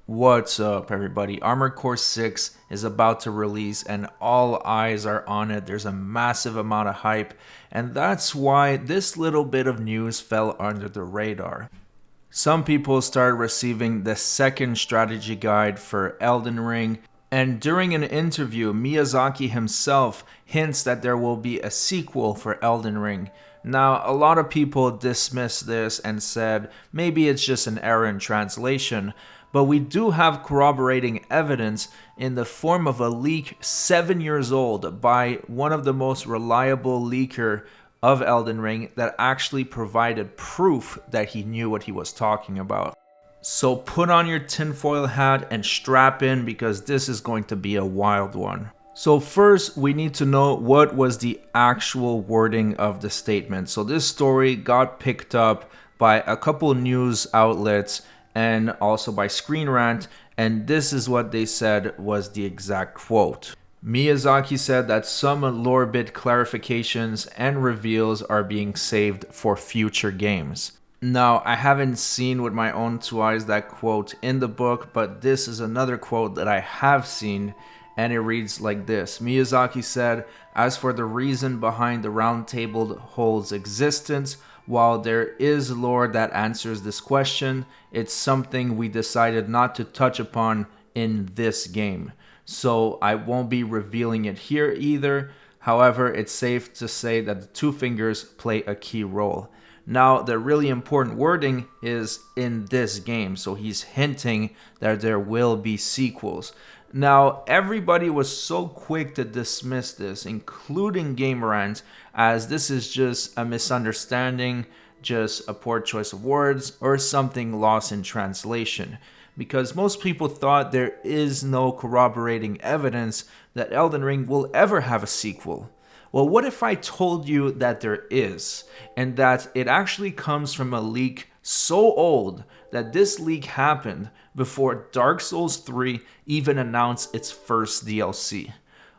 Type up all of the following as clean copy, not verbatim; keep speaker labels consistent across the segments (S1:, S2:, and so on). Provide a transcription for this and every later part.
S1: What's up, everybody? Armored Core 6 is about to release, and all eyes are on it. There's a massive amount of hype, and that's why this little bit of news fell under the radar. Some people started receiving the second strategy guide for Elden Ring, and during an interview, Miyazaki himself hints that there will be a sequel for Elden Ring. Now, a lot of people dismissed this and said maybe it's just an error in translation, but we do have corroborating evidence in the form of a leak 7 years old by one of the most reliable leaker of Elden Ring that actually provided proof that he knew what he was talking about. So put on your tinfoil hat and strap in because this is going to be a wild one. So first, we need to know what was the actual wording of the statement. So this story got picked up by a couple news outlets and also by Screen Rant, and this is what they said was the exact quote. Miyazaki said that some lore bit clarifications and reveals are being saved for future games. Now, I haven't seen with my own two eyes that quote in the book, but this is another quote that I have seen, and it reads like this. Miyazaki said, "As for the reason behind the Round Table Hold's existence, while there is lore that answers this question, it's something we decided not to touch upon in this game. So I won't be revealing it here either. However, it's safe to say that the two fingers play a key role." Now, the really important wording is in this game, so he's hinting that there will be sequels. Now, everybody was so quick to dismiss this, including Game Rant, as this is just a misunderstanding, just a poor choice of words, or something lost in translation. Because most people thought there is no corroborating evidence that Elden Ring will ever have a sequel. Well, what if I told you that there is, and that it actually comes from a leak so old that this leak happened before Dark Souls 3 even announced its first DLC?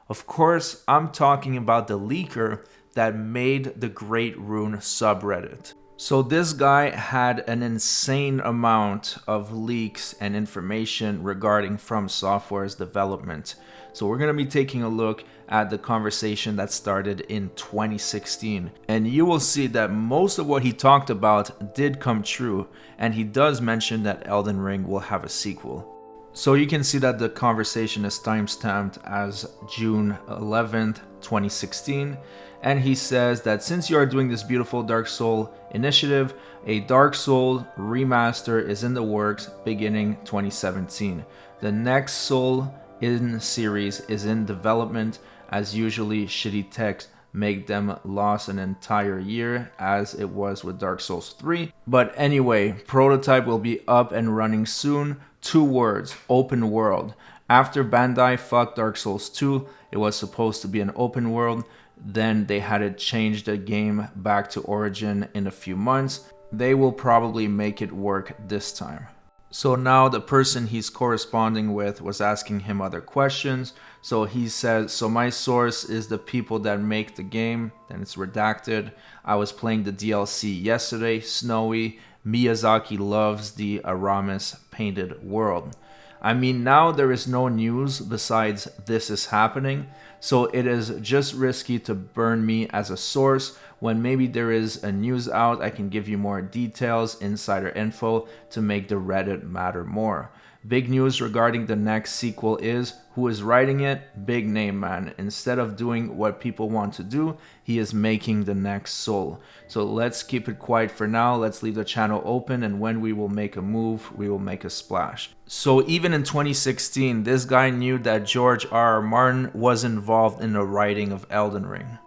S1: Of course, I'm talking about the leaker that made the Great Rune subreddit. So this guy had an insane amount of leaks and information regarding From Software's development. So we're going to be taking a look at the conversation that started in 2016. And you will see that most of what he talked about did come true. And he does mention that Elden Ring will have a sequel. So you can see that the conversation is timestamped as June 11th, 2016. And he says that since you are doing this beautiful Dark Soul initiative, a Dark Soul remaster is in the works beginning 2017. The next Soul in series is in development, as usually shitty techs make them last an entire year as it was with Dark Souls 3. But anyway, prototype will be up and running soon. 2 words, open world. After Bandai fucked Dark Souls 2, it was supposed to be an open world. Then they had to change the game back to Origin in a few months. They will probably make it work this time. So now the person he's corresponding with was asking him other questions. So he says, so my source is the people that make the game, and it's redacted. I was playing the DLC yesterday, Snowy. Miyazaki loves the Aramis painted world. I mean, now there is no news besides this is happening, so it is just risky to burn me as a source. When maybe there is a news out, I can give you more details, insider info to make the Reddit matter more. Big news regarding the next sequel is who is writing it? Big name man. Instead of doing what people want to do, he is making the next Soul. So let's keep it quiet for now. Let's leave the channel open, and when we will make a move, we will make a splash. So even in 2016, this guy knew that George R.R. Martin was involved in the writing of Elden Ring.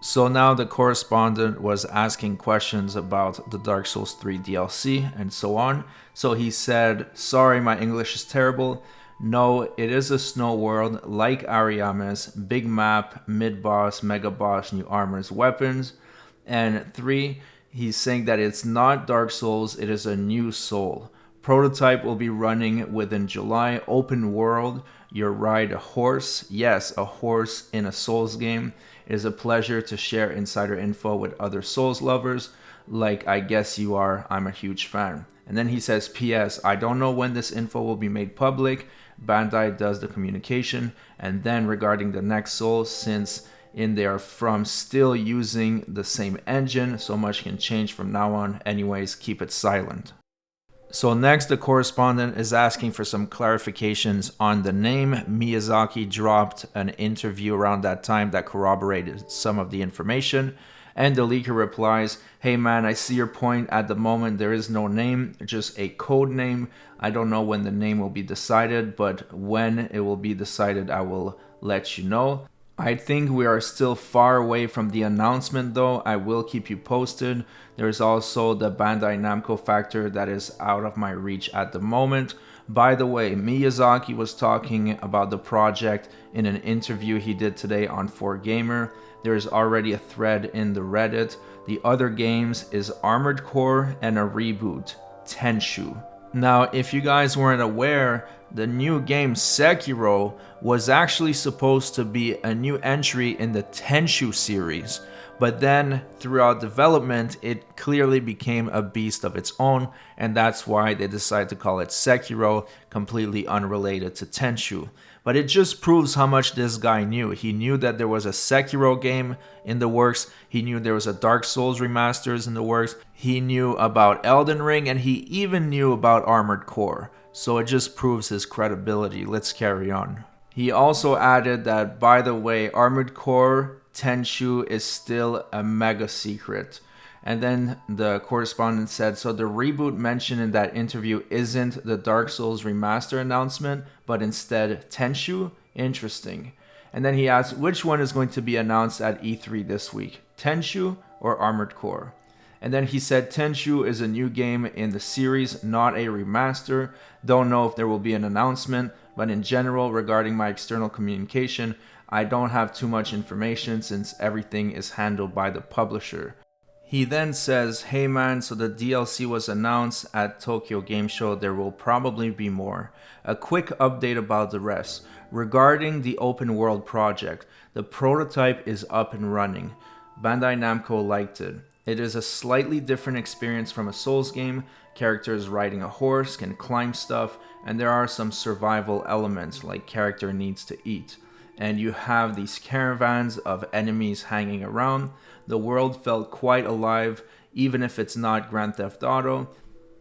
S1: So now the correspondent was asking questions about the Dark Souls 3 DLC and so on. So he said, sorry, my English is terrible. No, it is a snow world like Ariamis, big map, mid-boss, mega-boss, new armors, weapons. And 3, he's saying that it's not Dark Souls, it is a new Soul. Prototype will be running within July, open world. You ride a horse. Yes, a horse in a Souls game. It is a pleasure to share insider info with other Souls lovers. like, I guess you are, I'm a huge fan. And then he says, PS, I don't know when this info will be made public. Bandai does the communication. And then regarding the next Soul, since in they are from still using the same engine, so much can change from now on. Anyways, keep it silent. So next, the correspondent is asking for some clarifications on the name. Miyazaki dropped an interview around that time that corroborated some of the information. And the leaker replies, hey man, I see your point. At the moment, there is no name, just a code name. I don't know when the name will be decided, but when it will be decided, I will let you know. I think we are still far away from the announcement though. I will keep you posted. There's also the Bandai Namco factor that is out of my reach at the moment. By the way, Miyazaki was talking about the project in an interview he did today on 4Gamer. There's already a thread in the Reddit. The other games is Armored Core and a reboot, Tenchu. Now, if you guys weren't aware, the new game Sekiro was actually supposed to be a new entry in the Tenchu series, but then throughout development, it clearly became a beast of its own, and that's why they decided to call it Sekiro, completely unrelated to Tenchu. But it just proves how much this guy knew. He knew that there was a Sekiro game in the works. He knew there was a Dark Souls remasters in the works. He knew about Elden Ring, and he even knew about Armored Core. So it just proves his credibility. Let's carry on. He also added that, by the way, Armored Core Tenchu is still a mega secret. And then the correspondent said, so the reboot mentioned in that interview isn't the Dark Souls remaster announcement, but instead Tenchu? Interesting. And then he asked, which one is going to be announced at E3 this week? Tenchu or Armored Core? And then he said Tenchu is a new game in the series, not a remaster. Don't know if there will be an announcement, but in general, regarding my external communication, I don't have too much information since everything is handled by the publisher. He then says, hey man, so the DLC was announced at Tokyo Game Show. There will probably be more. A quick update about the rest. Regarding the open world project, the prototype is up and running. Bandai Namco liked it. It is a slightly different experience from a Souls game. Characters riding a horse, can climb stuff, and there are some survival elements like character needs to eat. And you have these caravans of enemies hanging around. The world felt quite alive, even if it's not Grand Theft Auto.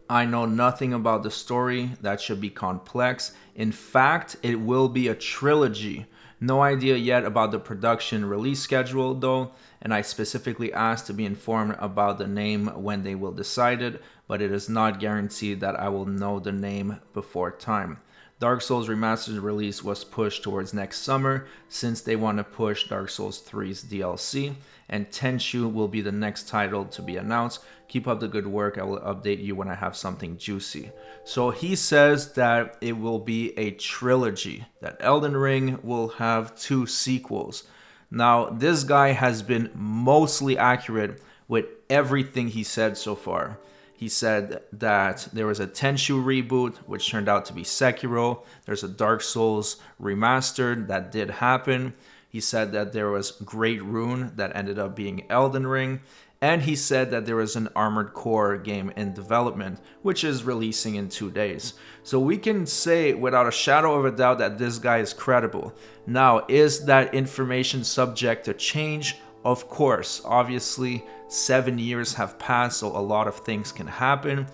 S1: I know nothing about the story. That should be complex. In fact, it will be a trilogy. No idea yet about the production release schedule though, and I specifically asked to be informed about the name when they will decide it, but it is not guaranteed that I will know the name before time. Dark Souls Remastered release was pushed towards next summer since they want to push Dark Souls 3's DLC, and Tenchu will be the next title to be announced. Keep up the good work. I will update you when I have something juicy. So he says that it will be a trilogy, that Elden Ring will have 2 sequels. Now, this guy has been mostly accurate with everything he said so far. He said that there was a Tenchu reboot, which turned out to be Sekiro. There's a Dark Souls remastered that did happen. He said that there was Great Rune that ended up being Elden Ring. And he said that there was an Armored Core game in development, which is releasing in 2 days. So we can say without a shadow of a doubt that this guy is credible. Now, is that information subject to change? Of course, obviously 7 years have passed, so a lot of things can happen,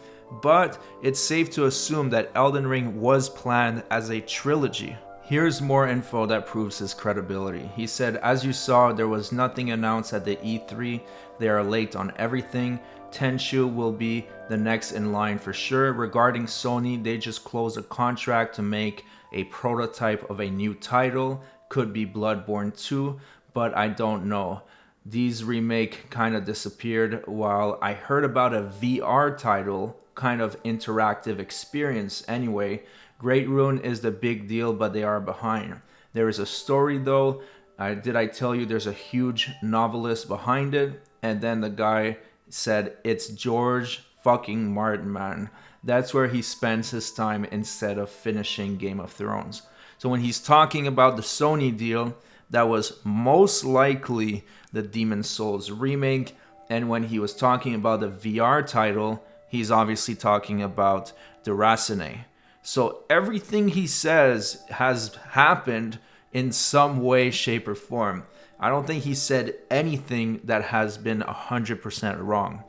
S1: but it's safe to assume that Elden Ring was planned as a trilogy. Here's more info that proves his credibility. He said, as you saw, there was nothing announced at the E3. They are late on everything. Tenchu will be the next in line for sure. Regarding Sony, they just closed a contract to make a prototype of a new title. Could be Bloodborne 2, but I don't know. These remake kind of disappeared while I heard about a VR title, kind of interactive experience anyway. Great Rune is the big deal, but they are behind. There is a story though. Did I tell you there's a huge novelist behind it? And then the guy said it's George fucking Martin, man. That's where he spends his time instead of finishing Game of Thrones. So when he's talking about the Sony deal, that was most likely the Demon's Souls remake. And when he was talking about the VR title, he's obviously talking about Deracine. So everything he says has happened in some way, shape, or form. I don't think he said anything that has been 100% wrong.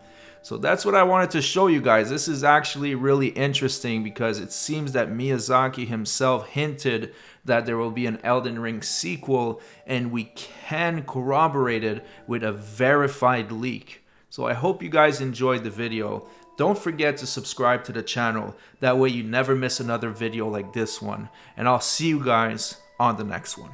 S1: So that's what I wanted to show you guys. This is actually really interesting because it seems that Miyazaki himself hinted that there will be an Elden Ring sequel, and we can corroborate it with a verified leak. So I hope you guys enjoyed the video. Don't forget to subscribe to the channel. That way you never miss another video like this one. And I'll see you guys on the next one.